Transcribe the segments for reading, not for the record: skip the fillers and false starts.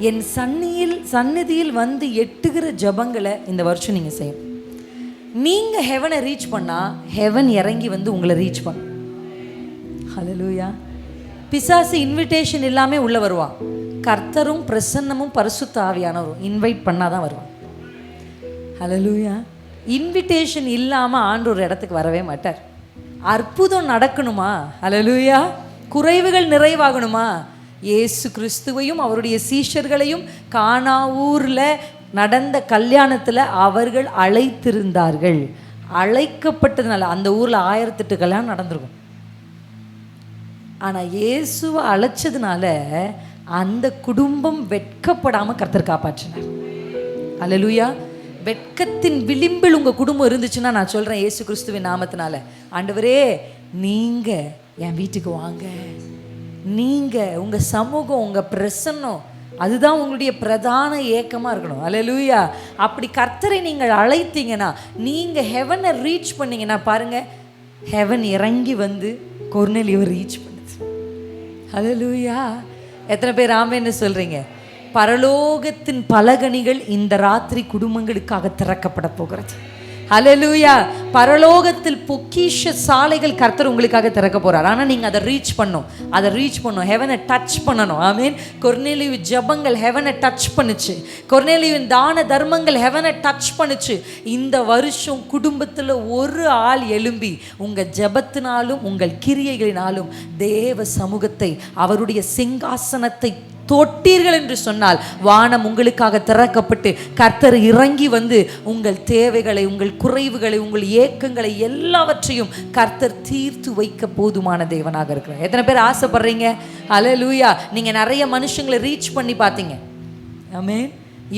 என் சந்நிதியில் வந்து எட்டுகிற ஜபங்களை இந்த வருஷம் நீங்கள் செய்யணும். நீங்கள் ஹெவனை ரீச் பண்ணால் ஹெவன் இறங்கி வந்து உங்களை ரீச் பண்ணும். ஹல்லேலூயா. பிசாசு இன்விடேஷன் இல்லாமல் உள்ளே வருவான். கர்த்தரும் பிரசன்னமும் பரிசுத்த ஆவியானவரும் இன்வைட் பண்ணால் தான் வருவான். ஹல்லேலூயா. இன்விடேஷன் இல்லாமல் ஆண்டவர் இடத்துக்கு வரவே மாட்டார். அற்புதம் நடக்கணுமா? ஹல்லேலூயா. குறைவுகள் நிறைவாகணுமா? இயேசு கிறிஸ்துவையும் அவருடைய சீஷர்களையும் கானாவூரில் நடந்த கல்யாணத்தில் அவர்கள் அழைத்திருந்தார்கள். அழைக்கப்பட்டதுனால அந்த ஊரில் 1008 கல்யாணம் நடந்திருக்கும். ஆனால் இயேசுவை அழைச்சதுனால அந்த குடும்பம் வெட்கப்படாமல் கர்த்தர் காப்பாற்றினார். அல்லேலூயா. வெட்கத்தின் விளிம்பில் உங்கள் குடும்பம் இருந்துச்சுன்னா நான் சொல்கிறேன், இயேசு கிறிஸ்துவின் நாமத்தினால, ஆண்டவரே நீங்கள் என் வீட்டுக்கு வாங்க, நீங்கள் உங்கள் சமூகம் உங்கள் பிரசன்னம் அதுதான் உங்களுடைய பிரதான ஏக்கமாக இருக்கணும். அல்லேலூயா. அப்படி கர்த்தரை நீங்கள் அழைத்தீங்கன்னா, நீங்கள் ஹெவனை ரீச் பண்ணிங்கன்னா பாருங்கள், ஹெவன் இறங்கி வந்து கொர்நேலியுவை ரீச் பண்ணுது. அல்லேலூயா. எத்தனை பேர் ஆமென்னு சொல்கிறீங்க? பரலோகத்தின் பலகணிகள் இந்த ராத்திரி குடும்பங்களுக்காக திறக்கப்பட போகிறது. ஹல்லேலூயா. பரலோகத்தில் பொக்கிஷ சாலைகள் கர்த்தர் உங்களுக்காக திறக்க போறார். ஆனால் நீங்கள் அதை ரீச் பண்ணும். ஹெவனை டச் பண்ணணும். ஆமீன். கொர்நேலியு ஜபங்கள் ஹெவனை டச் பண்ணுச்சு. கொர்நேலியுவின் தான தர்மங்கள் ஹெவனை டச் பண்ணுச்சு. இந்த வருஷம் குடும்பத்தில் ஒரு ஆள் எழும்பி உங்கள் ஜபத்தினாலும் உங்கள் கிரியைகளினாலும் தேவ சமூகத்தை, அவருடைய சிங்காசனத்தை தொட்டீர்கள் என்று சொன்னால் வானம் உங்களுக்காக திறக்கப்பட்டு கர்த்தர் இறங்கி வந்து உங்கள் தேவைகளை, உங்கள் குறைவுகளை, உங்கள் ஏக்கங்களை எல்லாவற்றையும் கர்த்தர் தீர்த்து வைக்க போதுமான தேவனாக இருக்கிறார். எத்தனை பேர் ஆசைப்படுறீங்க? அல்லேலூயா. நீங்கள் நிறைய மனுஷங்களை ரீச் பண்ணி பார்த்தீங்க. ஆமென்.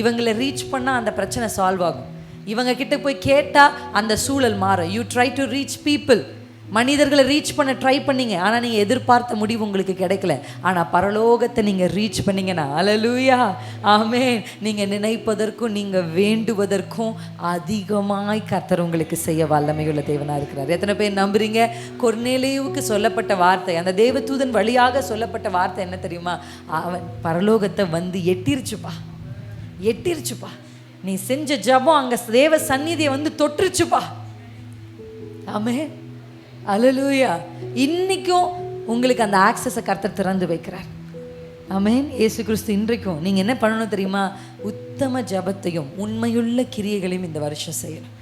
இவங்களை ரீச் பண்ணால் அந்த பிரச்சனை சால்வ் ஆகும். இவங்க கிட்ட போய் கேட்டால் அந்த சூழல் மாறும். You try to reach people. மனிதர்களை ரீச் பண்ண ட்ரை பண்ணீங்க, ஆனால் நீங்கள் எதிர்பார்த்த முடிவு உங்களுக்கு கிடைக்கல. ஆனால் பரலோகத்தை நீங்கள் ரீச் பண்ணீங்கன்னா, அல்லேலூயா, ஆமென், நீங்கள் நினைப்பதற்கும் நீங்கள் வேண்டுவதற்கும் அதிகமாய் கர்த்தர் உங்களுக்கு செய்ய வல்லமையுள்ள தேவனாக இருக்கிறார். எத்தனை பேர் நம்புறீங்க? கொர்நேலியுவுக்கு சொல்லப்பட்ட வார்த்தை, அந்த தேவதூதன் வழியாக சொல்லப்பட்ட வார்த்தை என்ன தெரியுமா? அவன் பரலோகத்தை வந்து எட்டிருச்சுப்பா. நீ செஞ்ச ஜபம் அங்கே தேவ சந்நிதியை வந்து தொற்றுச்சுப்பா. ஆமென். அல்லேலூயா. இன்னைக்கும் உங்களுக்கு அந்த ஆக்சஸை கர்த்தர் திறந்து வைக்கிறார். ஆமென். இயேசு கிறிஸ்து இன்றைக்கும் நீங்கள் என்ன பண்ணணும் தெரியுமா? உத்தம ஜபத்தையும் உண்மையுள்ள கிரியைகளையும் இந்த வருஷம் செய்யணும்.